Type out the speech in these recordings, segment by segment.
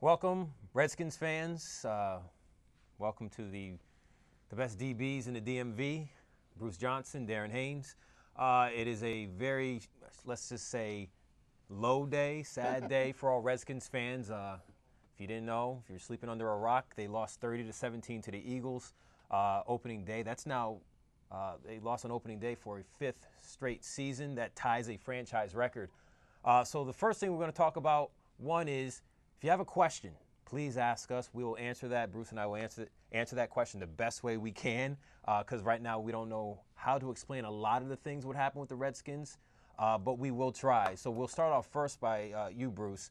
Welcome, Redskins fans. Welcome to the best DBs in the DMV, Bruce Johnson, Darren Haynes. It is a very, let's just say, low day, sad day for all Redskins fans. If you didn't know, if you're sleeping under a rock, they lost 30-17 to the Eagles opening day. That's now, they lost on opening day for a fifth straight season. That ties a franchise record. So the first thing we're going to talk about, one is, if you have a question, please ask us. We will answer that. Bruce and I will answer that question the best way we can, because right now we don't know how to explain a lot of the things what happened with the Redskins, but we will try. So we'll start off first by you, Bruce.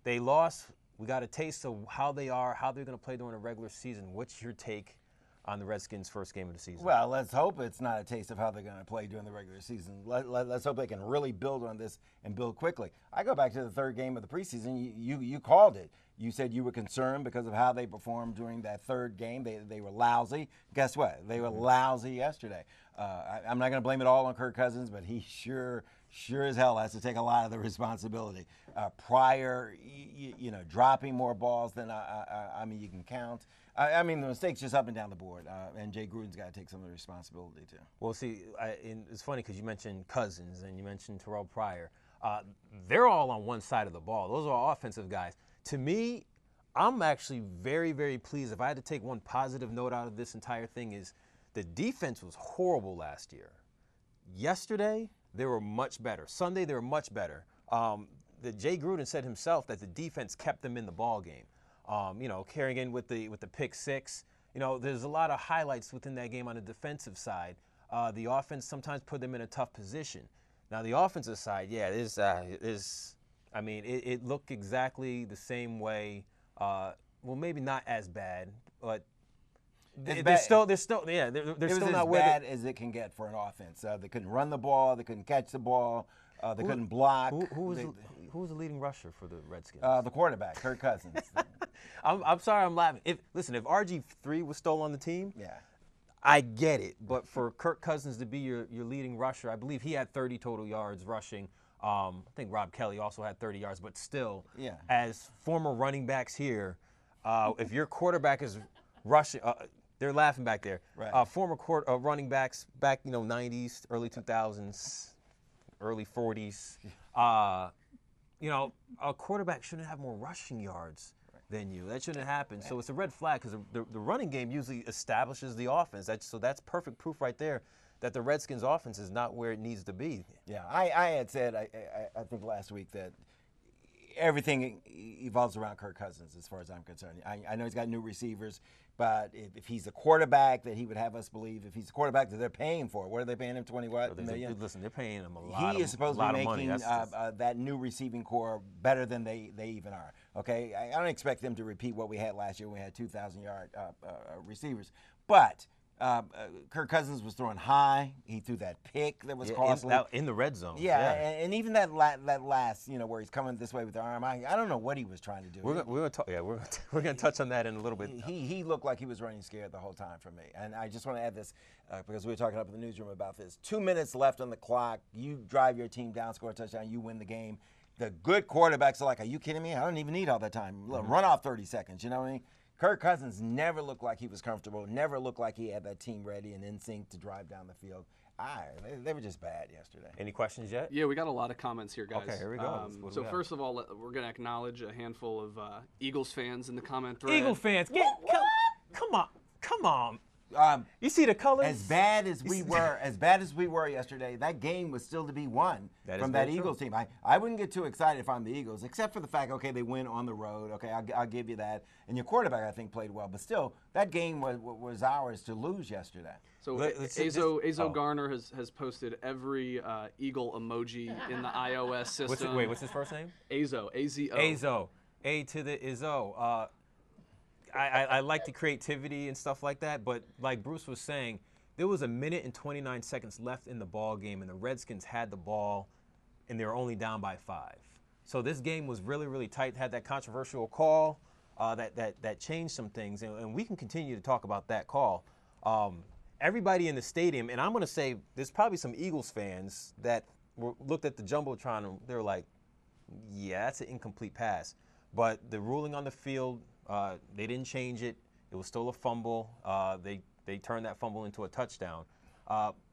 They lost. We got a taste of how they are, how they're going to play during the regular season. What's your take on the Redskins' first game of the season? Well, let's hope it's not a taste of how they're going to play during the regular season. Let's hope they can really build on this and build quickly. I go back to the third game of the preseason. You called it. You said you were concerned because of how they performed during that third game. They were lousy. Guess what? They were lousy yesterday. I'm not going to blame it all on Kirk Cousins, but he sure as hell has to take a lot of the responsibility. Dropping more balls than I mean you can count. I mean, the mistakes just up and down the board, and Jay Gruden's got to take some of the responsibility, too. Well, see, it's funny because you mentioned Cousins and you mentioned Terrell Pryor. They're all on one side of the ball. Those are all offensive guys. To me, I'm actually very, very pleased. If I had to take one positive note out of this entire thing is the defense was horrible last year. Yesterday, they were much better. Sunday, they were much better. Jay Gruden said himself that the defense kept them in the ball game. Carrying in with the pick six. There's a lot of highlights within that game on the defensive side. The offense sometimes put them in a tough position. Now, the offensive side, yeah, it looked exactly the same way. Well, maybe not as bad, but they're still not as bad as it can get for an offense. They couldn't run the ball. They couldn't catch the ball. They couldn't block. Who was the leading rusher for the Redskins? The quarterback, Kirk Cousins. I'm sorry, I'm laughing. If RG3 was still on the team, yeah, I get it. But for Kirk Cousins to be your leading rusher, I believe he had 30 total yards rushing. I think Rob Kelly also had 30 yards. But still, yeah, as former running backs here, if your quarterback is rushing, they're laughing back there. Right. Former running backs back, 90s, early 2000s, early 40s. A quarterback shouldn't have more rushing yards than you. That shouldn't happen. So it's a red flag because the running game usually establishes the offense. So that's perfect proof right there that the Redskins' offense is not where it needs to be. Yeah, I had said, I think last week that everything evolves around Kirk Cousins as far as I'm concerned. I know he's got new receivers, but if he's a quarterback that he would have us believe, if he's a quarterback that they're paying for, what are they paying him, 20 million? Listen, they're paying him a lot He is supposed to be making money. that new receiving core better than they even are. Okay, I don't expect them to repeat what we had last year when we had 2,000-yard receivers, but Kirk Cousins was throwing high. He threw that pick that was costly. In the red zone. Yeah. And even that last, where he's coming this way with the arm, I don't know what he was trying to do. We're going to touch on that in a little bit. He looked like he was running scared the whole time for me. And I just want to add this, because we were talking up in the newsroom about this. 2 minutes left on the clock. You drive your team down, score a touchdown, you win the game. The good quarterbacks are like, are you kidding me? I don't even need all that time. Run off 30 seconds, you know what I mean? Kirk Cousins never looked like he was comfortable, never looked like he had that team ready and in sync to drive down the field. They were just bad yesterday. Any questions yet? Yeah, we got a lot of comments here, guys. Okay, here we go. So first of all, we're going to acknowledge a handful of Eagles fans in the comment thread. Eagle fans, come on. You see the colors? As bad as we were yesterday, that game was still to be won from that Eagles team. I wouldn't get too excited if I'm the Eagles, except for the fact, okay, they win on the road. Okay, I'll give you that. And your quarterback, I think, played well. But still, that game was ours to lose yesterday. So Azo Garner has posted every Eagle emoji in the iOS system. What's his first name? Azo, A-Z-O. Azo, A to the Izzo. I like the creativity and stuff like that, but like Bruce was saying, there was 1 minute and 29 seconds left in the ball game, and the Redskins had the ball, and they were only down by 5. So this game was really, really tight. Had that controversial call that changed some things, and we can continue to talk about that call. Everybody in the stadium, and I'm going to say there's probably some Eagles fans that looked at the Jumbotron and they were like, yeah, that's an incomplete pass. But the ruling on the field, they didn't change it. It was still a fumble. They turned that fumble into a touchdown.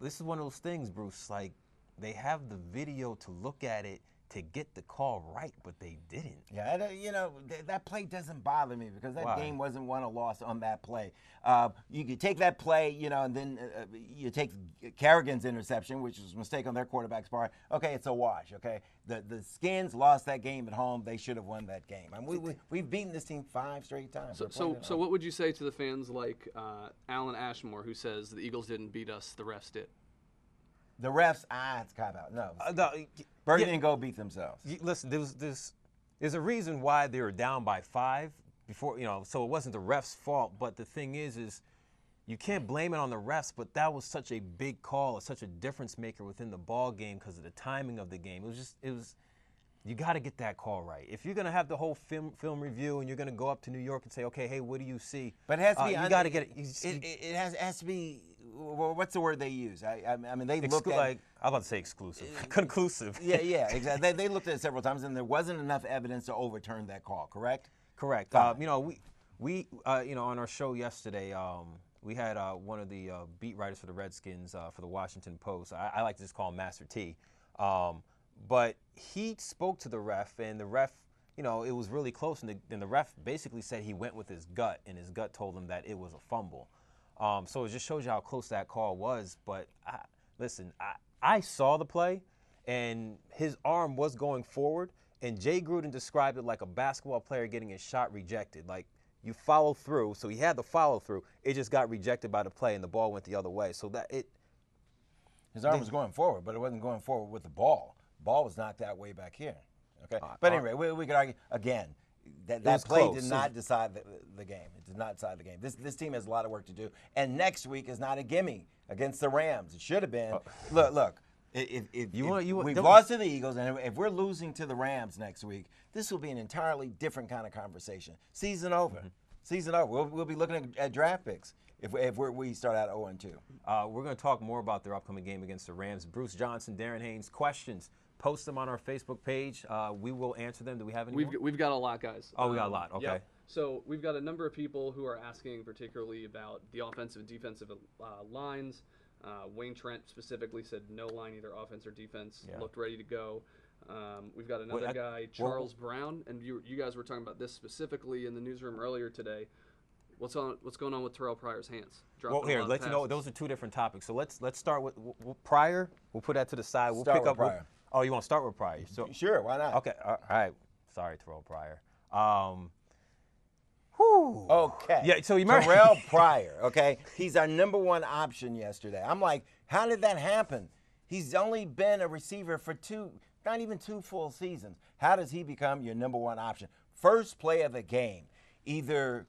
This is one of those things, Bruce, like they have the video to look at it to get the call right, but they didn't. Yeah, you know, that play doesn't bother me because that game wasn't won or lost on that play. You could take that play, you know, and then you take Kerrigan's interception, which was a mistake on their quarterback's part. Okay, it's a wash, okay? The Skins lost that game at home. They should have won that game. I mean, we've beaten this team 5 straight times. So what would you say to the fans like Alan Ashmore, who says the Eagles didn't beat us, the refs did? The refs, it's cop out. No. Bergen didn't go beat themselves. Listen, there's a reason why they were down by 5 before, you know, so it wasn't the refs' fault. But the thing is you can't blame it on the refs, but that was such a big call, such a difference maker within the ball game because of the timing of the game. You got to get that call right. If you're going to have the whole film review and you're going to go up to New York and say, okay, hey, what do you see? But it has to be. You got to get it. It has to be. Well, what's the word they use? I mean, they look at. Like, I'm about to say exclusive. Conclusive. Yeah, exactly. They looked at it several times, and there wasn't enough evidence to overturn that call. Correct. Correct. You know, we you know, on our show yesterday, we had one of the beat writers for the Redskins for the Washington Post. I like to just call him Master T. But he spoke to the ref, and the ref, you know, it was really close, and the ref basically said he went with his gut, and his gut told him that it was a fumble. So it just shows you how close that call was. But listen, I saw the play, and his arm was going forward, and Jay Gruden described it like a basketball player getting his shot rejected. Like, you follow through, so he had the follow through. It just got rejected by the play, and the ball went the other way. So his arm was going forward, but it wasn't going forward with the ball. The ball was knocked that way back here. Okay, but anyway, we could argue again. That play did not decide the game. It did not decide the game. This team has a lot of work to do. And next week is not a gimme against the Rams. It should have been. Look. If we've lost to the Eagles, and if we're losing to the Rams next week, this will be an entirely different kind of conversation. Season over. Mm-hmm. Season over. We'll be looking at draft picks if we start out 0-2. We're going to talk more about their upcoming game against the Rams. Bruce Johnson, Darren Haynes, questions. Post them on our Facebook page. We will answer them. Do we have any more? We've got a lot, guys. Oh, we got a lot. Okay. Yeah. So we've got a number of people who are asking particularly about the offensive and defensive lines. Wayne Trent specifically said no line, either offense or defense, looked ready to go. We've got another guy, Charles Brown, and you guys were talking about this specifically in the newsroom earlier today. What's going on with Terrell Pryor's hands? Well, here, let you know, those are two different topics. So let's start with Pryor. We'll put that to the side. We'll pick up Pryor. Oh, you want to start with Pryor? So, sure, why not? Okay, all right. Sorry, Terrell Pryor. Okay. Yeah, so you remember Terrell Pryor, okay? He's our #1 option yesterday. I'm like, how did that happen? He's only been a receiver for not even 2 full seasons. How does he become your #1 option? First play of the game, either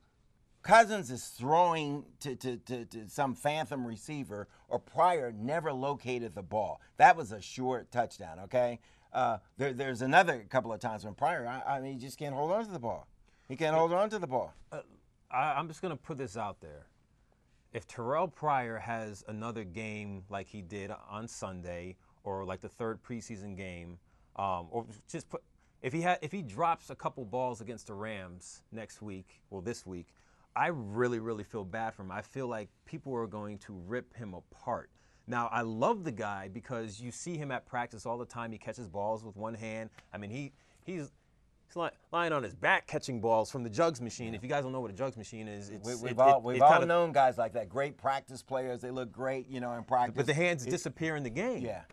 Cousins is throwing to some phantom receiver, or Pryor never located the ball. That was a short touchdown, okay? There's another couple of times when Pryor, I mean, he just can't hold on to the ball. He can't hold on to the ball. I'm just going to put this out there. If Terrell Pryor has another game like he did on Sunday, or like the 3rd preseason game, or just if he drops a couple balls against the Rams next week, or this week, I really, really feel bad for him. I feel like people are going to rip him apart. Now, I love the guy because you see him at practice all the time. He catches balls with one hand. I mean, he's lying on his back catching balls from the jugs machine. If you guys don't know what a jugs machine is, we've all known guys like that. Great practice players. They look great, you know, in practice. But the hands disappear in the game. Yeah.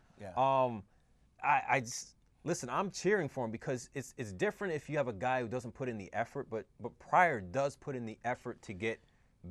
I just listen. I'm cheering for him because it's different if you have a guy who doesn't put in the effort, but Pryor does put in the effort to get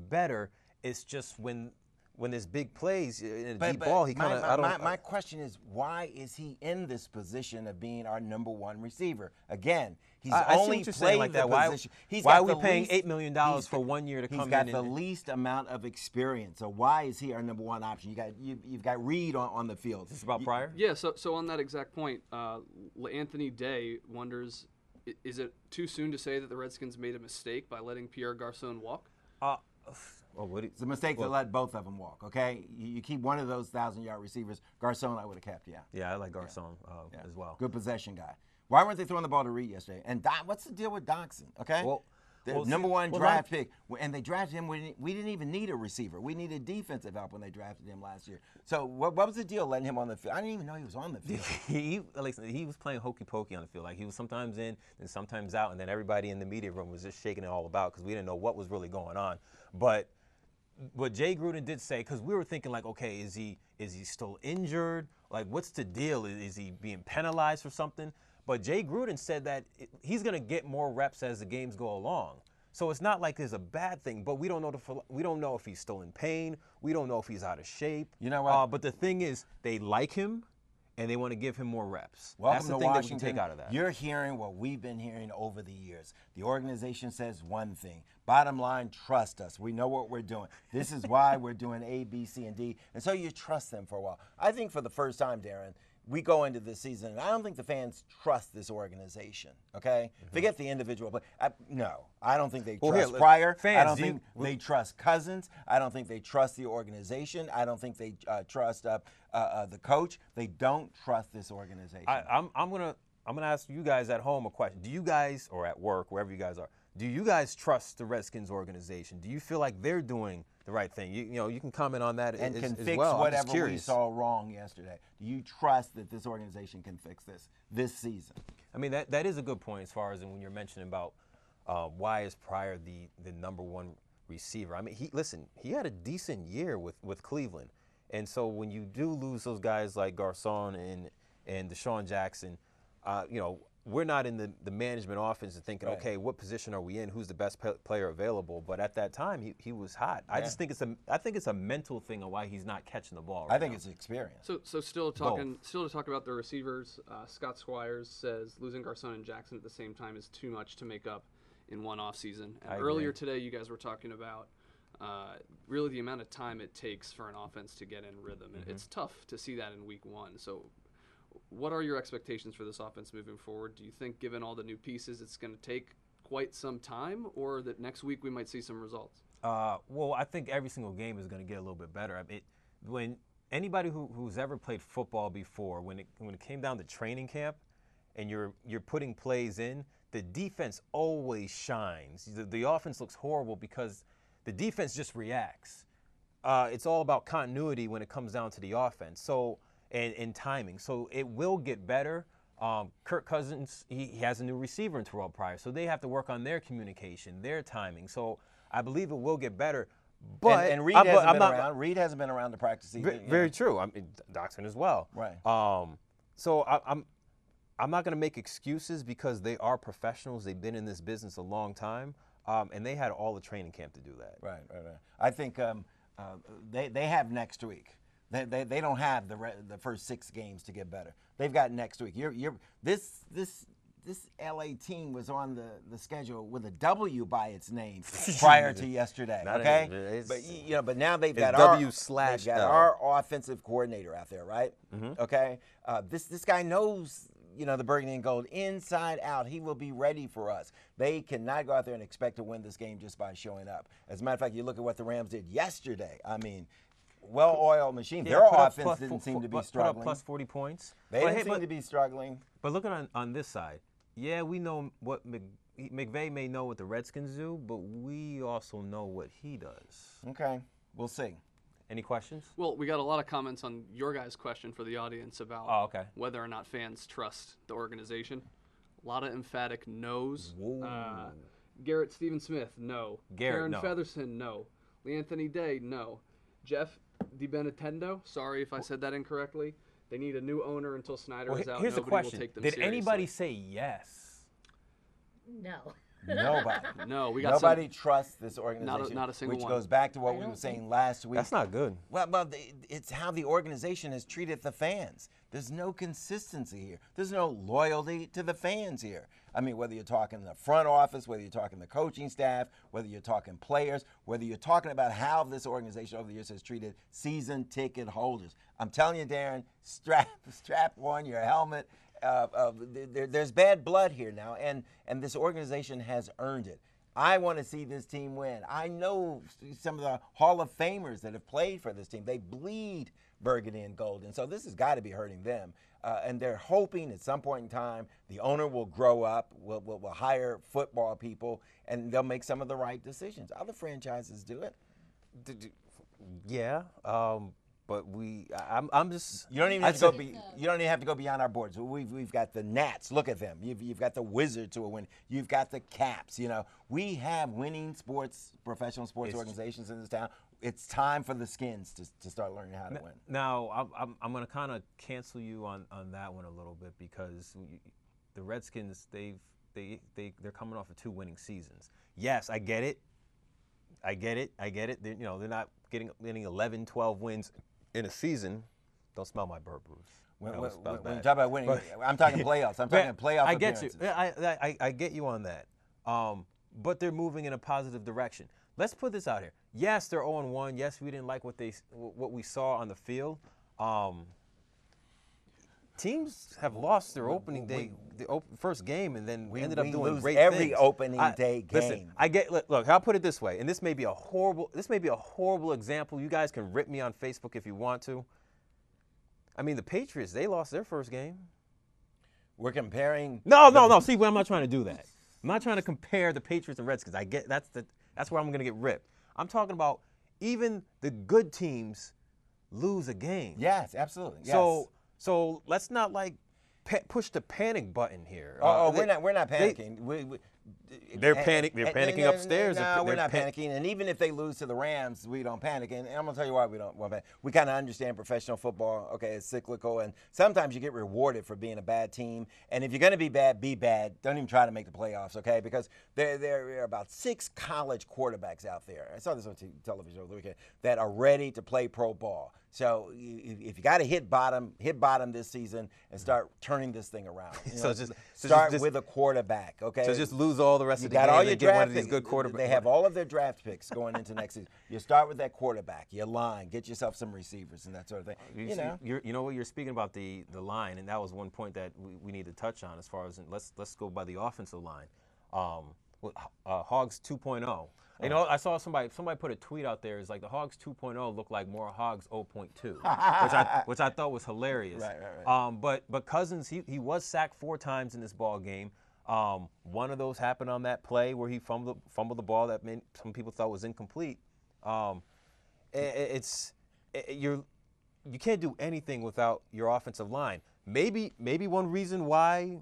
better. It's just when there's big plays in a deep ball, he kind of. My question is, why is he in this position of being our #1 receiver? Again, he's only played like that. Why are we paying $8 million for 1 year to come in? He's got the least amount of experience. So why is he our #1 option? You've got Reed on the field. Is this about Pryor? Yeah. So on that exact point, Anthony Day wonders, is it too soon to say that the Redskins made a mistake by letting Pierre Garçon walk? It's a mistake to let both of them walk, okay? You keep one of those 1,000-yard receivers. Garçon, I would have kept, Yeah, I like Garçon as well. Good possession guy. Why weren't they throwing the ball to Reed yesterday? And what's the deal with Doxson? Okay. Well, the number one draft pick, and they drafted him. We didn't even need a receiver. We needed defensive help when they drafted him last year. So what was the deal letting him on the field? I didn't even know he was on the field. he was playing hokey pokey on the field. Like, he was sometimes in and sometimes out, and then everybody in the media room was just shaking it all about because we didn't know what was really going on. But what Jay Gruden did say, because we were thinking like, okay, is he still injured? Like, what's the deal? Is he being penalized for something? But Jay Gruden said that he's going to get more reps as the games go along. So it's not like it's a bad thing, but we don't know if he's still in pain. We don't know if he's out of shape. You know what? But the thing is, they like him, and they want to give him more reps. Welcome That's the to thing Washington. that we can take out of that. You're hearing what we've been hearing over the years. The organization says one thing. Bottom line, trust us. We know what we're doing. This is why we're doing A, B, C, and D. And so you trust them for a while. I think for the first time, Darren, we go into this season, and I don't think the fans trust this organization, okay? Forget the individual play. No, I don't think they trust Pryor. I don't think they trust Cousins. I don't think they trust the organization. I don't think they trust the coach. They don't trust this organization. I'm gonna ask you guys at home a question. Do you guys, or at work, wherever you guys are, do you guys trust the Redskins organization? Do you feel like they're doing the right thing? You can comment on that and can as fix well. whatever we saw wrong yesterday. Do you trust that this organization can fix this season? I mean, that is a good point as far as when you're mentioning about why is Pryor the number one receiver. I mean, he had a decent year with Cleveland, and so when you do lose those guys like Garcon and Deshaun Jackson, we're not in the management offense and thinking, okay, what position are we in? Who's the best player available? But at that time, he was hot. Yeah. I think it's a mental thing of why he's not catching the ball. Right I think now. It's experience. So still to talk about the receivers. Scott Squires says losing Garcon and Jackson at the same time is too much to make up in one offseason. And earlier today, you guys were talking about really the amount of time it takes for an offense to get in rhythm. Mm-hmm. It's tough to see that in week one. So what are your expectations for this offense moving forward? Do you think, given all the new pieces, it's going to take quite some time, or that next week we might see some results? Well, I think every single game is going to get a little bit better. I mean, when anybody who's ever played football before, when it came down to training camp, and you're putting plays in, the defense always shines. The offense looks horrible because the defense just reacts. It's all about continuity when it comes down to the offense. So. And timing. So it will get better. Kirk Cousins, he has a new receiver in Terrell Pryor, so they have to work on their communication, their timing. So I believe it will get better. But and Reed hasn't been around. Reed hasn't been around to practice either. Very true. I mean, Doxson as well. Right. So I'm not going to make excuses because they are professionals. They've been in this business a long time, and they had all the training camp to do that. Right. I think they have next week. They don't have the first 6 games to get better. They've got next week. This LA team was on the schedule with a W by its name prior to yesterday. Okay, but now they've got our offensive coordinator out there, right? Mm-hmm. Okay, this guy knows the burgundy and gold inside out. He will be ready for us. They cannot go out there and expect to win this game just by showing up. As a matter of fact, you look at what the Rams did yesterday. I mean. Well-oiled machine. Their offense didn't seem to be struggling. Put up plus 40 points. They didn't seem to be struggling. But looking on this side, we know what McVay may know what the Redskins do, but we also know what he does. Okay, we'll see. Any questions? Well, we got a lot of comments on your guys' question for the audience about whether or not fans trust the organization. A lot of emphatic no's. Garrett Stephen Smith, no. Karen Featherston, no. Lee Anthony Day, no. Jeff DiBenitendo, sorry if I said that incorrectly. They need a new owner until Snyder is out. Here's Nobody a question. Will take them Did seriously. anybody say yes? No. Nobody. No, we got nobody trusts this organization. Not a single which one. goes back to what we were saying last week. That's not good. Well, it's how the organization has treated the fans. There's no consistency here. There's no loyalty to the fans here. I mean, whether you're talking the front office, whether you're talking the coaching staff, whether you're talking players, whether you're talking about how this organization over the years has treated season ticket holders. I'm telling you, Darren, strap on your helmet. There's bad blood here now, and this organization has earned it. I want to see this team win. I know some of the Hall of Famers that have played for this team. They bleed burgundy and gold, and so this has got to be hurting them. And they're hoping at some point in time the owner will grow up, will hire football people, and they'll make some of the right decisions. Other franchises do it. Yeah, but I'm just. You don't even have to go. You don't even have to go beyond our boards. We've got the Nats. Look at them. You've got the Wizards who are winning. You've got the Caps. You know, we have winning professional sports organizations in this town. It's time for the Skins to start learning how to win. Now, I'm going to kind of cancel you on that one a little bit, because the Redskins, they're coming off of 2 winning seasons. Yes, I get it. They're not getting 11, 12 wins in a season. Don't smell my burp, Bruce. When you talk about winning, I'm talking playoffs. I'm talking playoff I get appearances. you. I get you on that. But they're moving in a positive direction. Let's put this out here. Yes, they're 0-1. Yes, we didn't like what we saw on the field. Teams have lost their opening day, first game, and then ended up doing great things. Every opening day game. Listen, look, I'll put it this way, and this may be a horrible example. You guys can rip me on Facebook if you want to. I mean, the Patriots, they lost their first game. We're comparing. No. See, I'm not trying to do that. I'm not trying to compare the Patriots and Redskins. I get that's where I'm going to get ripped. I'm talking about even the good teams lose a game. Yes, absolutely. Yes. So let's not push the panic button here. We're not panicking. They're panicking upstairs. No, we're not panicking. And even if they lose to the Rams, we don't panic. And I'm going to tell you why we don't panic. We kind of understand professional football. Okay, it's cyclical. And sometimes you get rewarded for being a bad team. And if you're going to be bad, be bad. Don't even try to make the playoffs, okay? Because there are about 6 college quarterbacks out there. I saw this on television over the weekend that are ready to play pro ball. So if you got to hit bottom this season and start turning this thing around. Start with a quarterback, okay? So just lose all the rest of the game all and get one of these good quarterbacks. They have all of their draft picks going into next season. You start with that quarterback, your line, get yourself some receivers and that sort of thing. You know what, you're speaking about the line, and that was one point that we need to touch on as far as let's go by the offensive line. Hogs 2.0. You know, I saw somebody put a tweet out there. It's like the Hogs 2.0 looked like more Hogs 0.2, which I thought was hilarious. Right. But Cousins, he was sacked 4 times in this ball game. One of those happened on that play where he fumbled the ball that some people thought was incomplete. You can't do anything without your offensive line. Maybe one reason why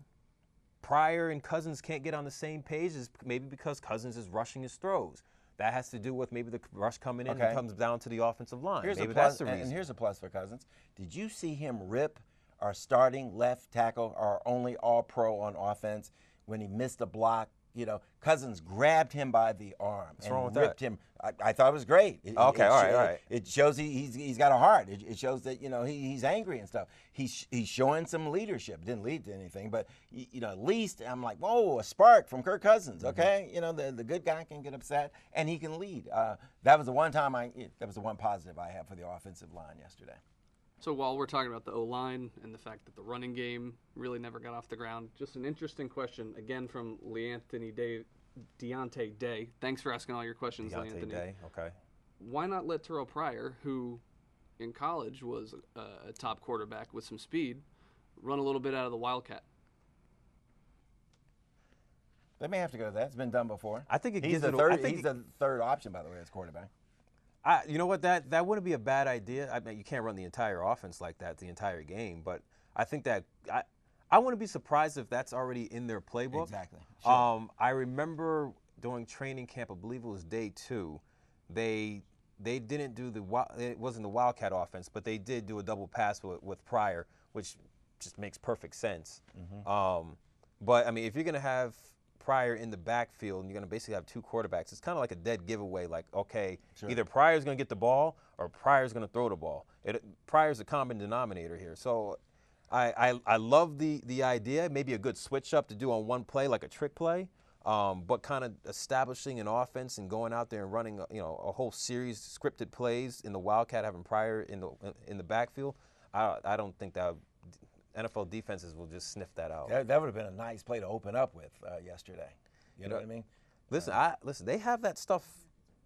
Pryor and Cousins can't get on the same page is maybe because Cousins is rushing his throws. That has to do with maybe the rush coming in and comes down to the offensive line. Maybe that's the reason. And here's a plus for Cousins. Did you see him rip our starting left tackle, our only all-pro on offense, when he missed a block? You know, Cousins grabbed him by the arm and ripped him. I thought it was great. All right. It shows he's got a heart. It shows that, he's angry and stuff. He's showing some leadership. Didn't lead to anything, but at least I'm like, whoa, a spark from Kirk Cousins. Okay, the good guy can get upset and he can lead. That was the one positive I had for the offensive line yesterday. So while we're talking about the O-line and the fact that the running game really never got off the ground, just an interesting question, again, from Deontay Day. Thanks for asking all your questions, Deontay Day, okay. Why not let Terrell Pryor, who in college was a top quarterback with some speed, run a little bit out of the Wildcat? They may have to go to that. It's been done before. I think he's the third option, by the way, as quarterback. You know what? That wouldn't be a bad idea. I mean, you can't run the entire offense like that the entire game, but I think that I wouldn't be surprised if that's already in their playbook. Exactly. Sure. I remember during training camp, I believe it was day 2, they didn't do it wasn't the Wildcat offense, but they did do a double pass with Pryor, which just makes perfect sense. Mm-hmm. But I mean, if you're gonna have Pryor in the backfield and you're going to basically have 2 quarterbacks, it's kind of like a dead giveaway. Like, okay, either Pryor's going to get the ball or Pryor's going to throw the ball. Pryor's a common denominator here. So I love the idea, maybe a good switch up to do on one play, like a trick play, but kind of establishing an offense and going out there and running a whole series scripted plays in the Wildcat, having Pryor in the backfield. I don't think that NFL defenses will just sniff that out. That would have been a nice play to open up with yesterday. You know what I mean? Listen, listen. They have that stuff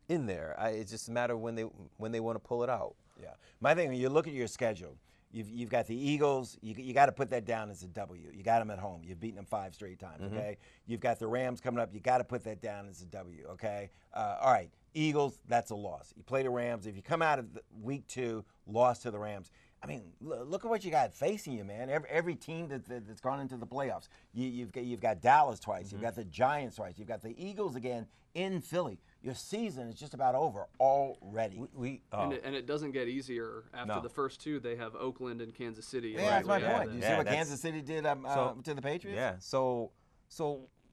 in there. It's just a matter of when they want to pull it out. Yeah. My thing, when you look at your schedule, you've got the Eagles. You got to put that down as a W. You got them at home. You've beaten them 5 straight times. Okay. You've got the Rams coming up. You got to put that down as a W. Okay. All right. Eagles, that's a loss. You play the Rams. If you come out of week 2, lost to the Rams. I mean, look at what you got facing you, man. Every team that's gone into the playoffs. You've got Dallas twice. You've got the Giants twice. You've got the Eagles again in Philly. Your season is just about over already. And it doesn't get easier after the first 2. They have Oakland and Kansas City. Yeah, that's my point. You see what Kansas City did to the Patriots? Yeah. So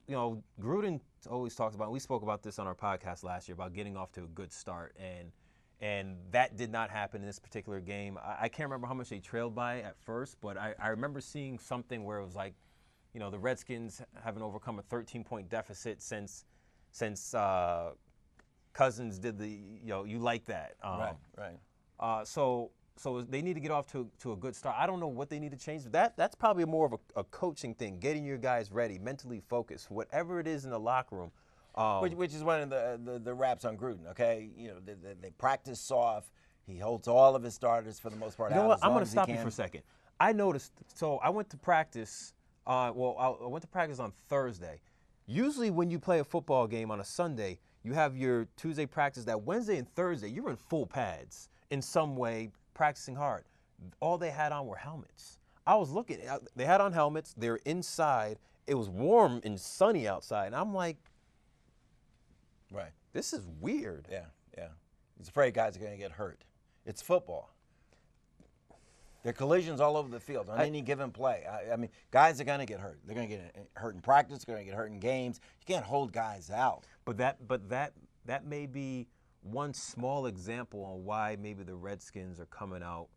you know, Gruden always talks about. We spoke about this on our podcast last year about getting off to a good start, and that did not happen in this particular game. I can't remember how much they trailed by at first, but I remember seeing something where it was like, you know, the Redskins haven't overcome a 13-point deficit since Cousins did the, you know, you like that. Right. So they need to get off to a good start. I don't know what they need to change. That's probably more of a coaching thing, getting your guys ready, mentally focused, whatever it is in the locker room. Which is one of the raps on Gruden, okay? You know, they practice soft. He holds all of his starters for the most part. You know out what? as I'm long going to as stop he you can. for a second. I noticed. So I went to practice. I went to practice on Thursday. Usually, when you play a football game on a Sunday, you have your Tuesday practice. That Wednesday and Thursday, you're in full pads in some way, practicing hard. All they had on were helmets. I was looking. They had on helmets. They're inside. It was warm and sunny outside, and I'm like, right. This is weird. Yeah. He's afraid guys are going to get hurt. It's football. There are collisions all over the field on any given play. I mean, guys are going to get hurt. They're going to get hurt in practice. They're going to get hurt in games. You can't hold guys out. But that may be one small example on why maybe the Redskins are coming out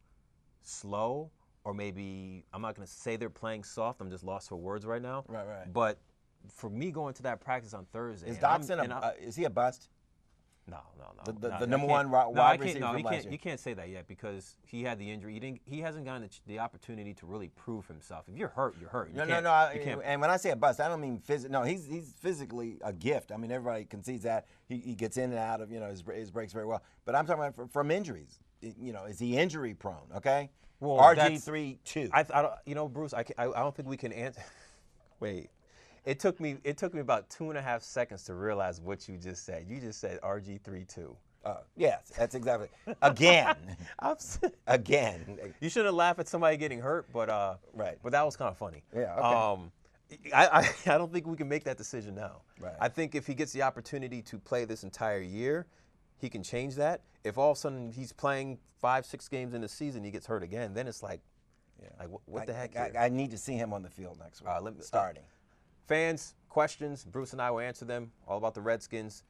slow, or maybe I'm not going to say they're playing soft. I'm just lost for words right now. Right. But for me going to that practice on Thursday, is Doxson is he a bust? No. The number one wide receiver from last year. You can't say that yet because he had the injury. He hasn't gotten the opportunity to really prove himself. If you're hurt, you're hurt. And when I say a bust, I don't mean physical. No, he's physically a gift. I mean, everybody concedes that. He gets in and out of his breaks very well. But I'm talking about from injuries. You know, is he injury prone? Okay. Well, RG3-2. I don't, Bruce. I don't think we can answer. Wait. It took me about 2.5 seconds to realize what you just said. You just said RG3-2. Yes, that's exactly. Again. Again. You shouldn't laugh at somebody getting hurt, but right. But that was kind of funny. Yeah. Okay. I don't think we can make that decision now. Right. I think if he gets the opportunity to play this entire year, he can change that. If all of a sudden he's playing 5-6 games in the season, he gets hurt again, then it's like, what the heck? I need to see him on the field next week. Starting. Fans, questions, Bruce and I will answer them. All about the Redskins.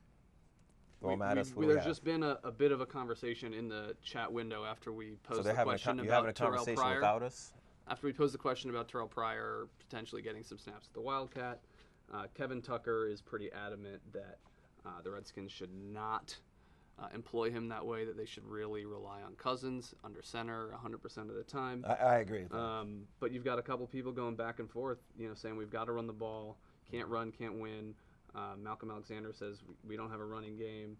Throw them at us. There's just been a bit of a conversation in the chat window after we posed the question about having a conversation Terrell Pryor. without us? After we posed the question about Terrell Pryor potentially getting some snaps at the Wildcat, Kevin Tucker is pretty adamant that the Redskins should not employ him that way, that they should really rely on Cousins under center 100% of the time. I agree with that. But you've got a couple people going back and forth, saying we've got to run the ball, can't run, can't win. Malcolm Alexander says we don't have a running game.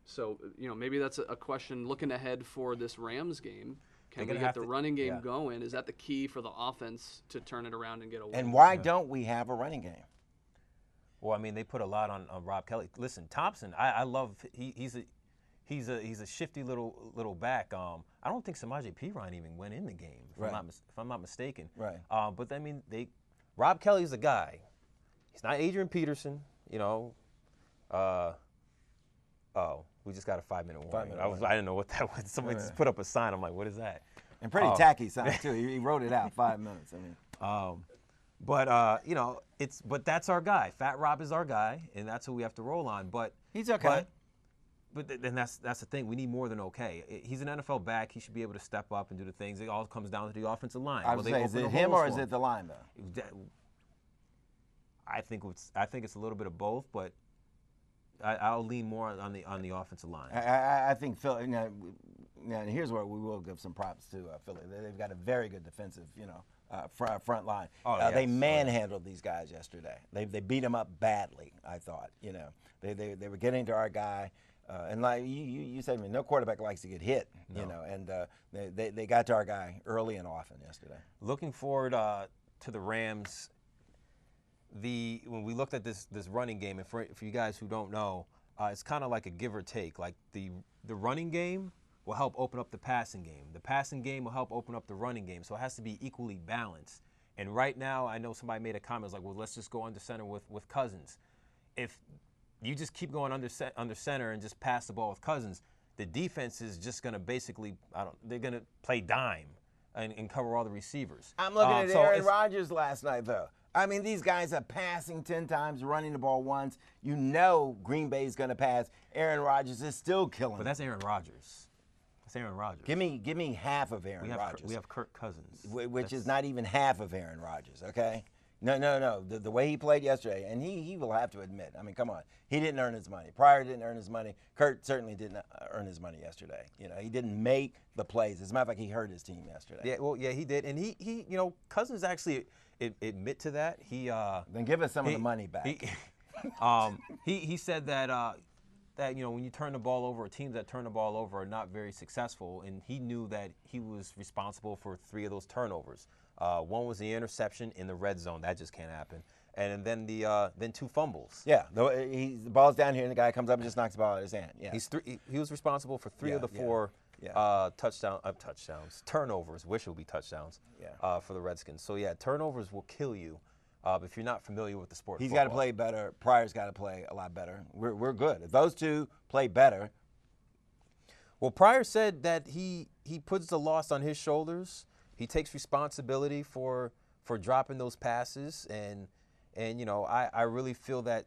So maybe that's a question looking ahead for this Rams game. Can we get the running game going? Is that the key for the offense to turn it around and get a win? And why don't we have a running game? Well, I mean, they put a lot on Rob Kelly. Listen, Thompson, I love. He's a shifty little back. I don't think Samaje Perine even went in the game, if I'm not mistaken. Right. But I mean, Rob Kelly's a guy. He's not Adrian Peterson. We just got a 5-minute warning. I didn't know what that was. Somebody just put up a sign. I'm like, what is that? And pretty tacky sign too. He wrote it out 5 minutes. I mean. But that's our guy. Fat Rob is our guy, and that's who we have to roll on. But he's okay. But then that's the thing. We need more than okay. He's an NFL back. He should be able to step up and do the things. It all comes down to the offensive line. I would say, is it him or is it the line, though? I think it's a little bit of both, but I'll lean more on the offensive line. I think Philly. Now, here's where we will give some props to Philly. They've got a very good defensive, front line. Yes. They manhandled these guys yesterday. They beat them up badly, I thought. You know, they were getting to our guy. And like you said, no quarterback likes to get hit, you know, and they got to our guy early and often yesterday. Looking forward to the Rams. When we looked at this running game, and for you guys who don't know, it's kind of like a give or take. Like the running game will help open up the passing game. The passing game will help open up the running game. So it has to be equally balanced. And right now, I know somebody made a comment, it's like, well, let's just go under center with Cousins. If you just keep going under center and just pass the ball with Cousins, the defense is just going to basically, they're going to play dime and cover all the receivers. I'm looking at Aaron Rodgers last night, though. I mean, these guys are passing 10 times, running the ball once. You know Green Bay's going to pass. Aaron Rodgers is still killing. But that's Aaron Rodgers. That's Aaron Rodgers. Give me half of Aaron Rodgers. We have Kirk Cousins. Which is not even half of Aaron Rodgers, okay? No. The way he played yesterday, and he will have to admit, I mean, come on. He didn't earn his money. Pryor didn't earn his money. Kurt certainly didn't earn his money yesterday. You know, he didn't make the plays. As a matter of fact, he hurt his team yesterday. Yeah, well, yeah, he did. And he you know, Cousins actually admit to that. Then give us some of the money back. He said that you know, when you turn the ball over, teams that turn the ball over are not very successful, and he knew that he was responsible for 3 of those turnovers. One was the interception in the red zone. That just can't happen. And then then 2 fumbles. Yeah, the ball's down here, and the guy comes up and just knocks the ball out of his hand. Yeah, he was responsible for 3 of the 4 turnovers. Wish it would be touchdowns. For the Redskins. So yeah, turnovers will kill you if you're not familiar with the sport. He's got to play better. Pryor's got to play a lot better. We're good. If those 2 play better. Well, Pryor said that he puts the loss on his shoulders. He takes responsibility for dropping those passes, and you know, I really feel that,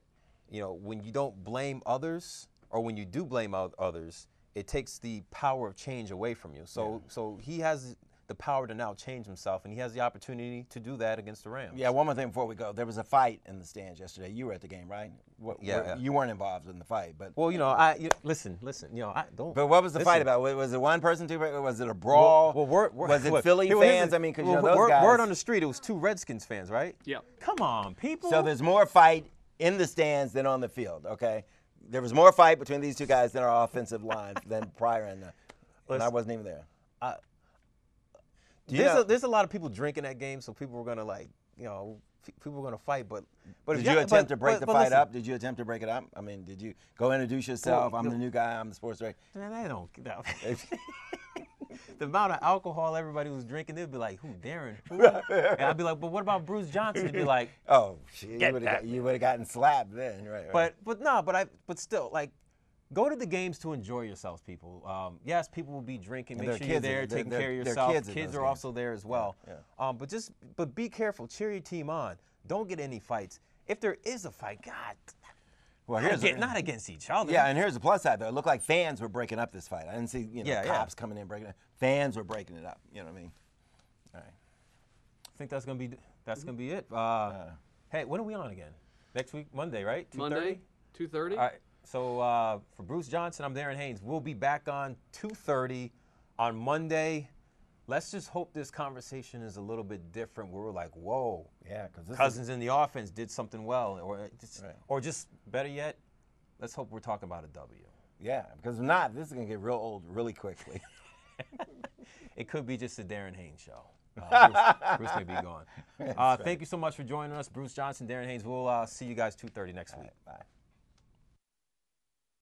you know, when you don't blame others, or when you do blame others, it takes the power of change away from you. So he has the power to now change himself, and he has the opportunity to do that against the Rams. Yeah, one more thing before we go. There was a fight in the stands yesterday. You were at the game, right? You weren't involved in the fight, but well, you know, listen. You know, I don't. But what was the fight about? Was it one person, 2? Was it a brawl? Was it Philly fans? I mean, because you know those guys. Word on the street, it was 2 Redskins fans, right? Yeah. Come on, people. So there's more fight in the stands than on the field. Okay, there was more fight between these 2 guys than our offensive line than Pryor and I wasn't even there. There's a lot of people drinking that game, so people were gonna, like, you know, people were gonna fight. But did you attempt to break the fight up? Did you attempt to break it up? I mean, did you go introduce yourself? I'm the new guy. I'm the sports director. Man, they don't. No. The amount of alcohol everybody was drinking, they'd be like, "Who, Darren? Who?" And I'd be like, "But what about Bruce Johnson?" They'd be like, "Oh, shit, you would have gotten slapped then, right?" But still, like, go to the games to enjoy yourselves, people. Yes, people will be drinking. Make sure you're there, taking care of yourself. Kids are also there as well. Yeah. But be careful. Cheer your team on. Don't get any fights. If there is a fight, God. Well, not against each other. Yeah, and here's the plus side, though. It looked like fans were breaking up this fight. I didn't see cops coming in breaking it up. Fans were breaking it up. You know what I mean? All right. I think that's gonna be it. Hey, when are we on again? Next week, Monday, right? 2:30? Monday, 2:30. All right. So for Bruce Johnson, I'm Darren Haynes. We'll be back on 2:30 on Monday. Let's just hope this conversation is a little bit different. Where we're like, whoa, yeah, because Cousins in the offense did something well, or just better yet, let's hope we're talking about a W. Yeah, because if not, this is gonna get real old really quickly. It could be just a Darren Haynes show. Bruce may be gone. Thank you so much for joining us, Bruce Johnson, Darren Haynes. We'll see you guys 2:30 next week. Bye.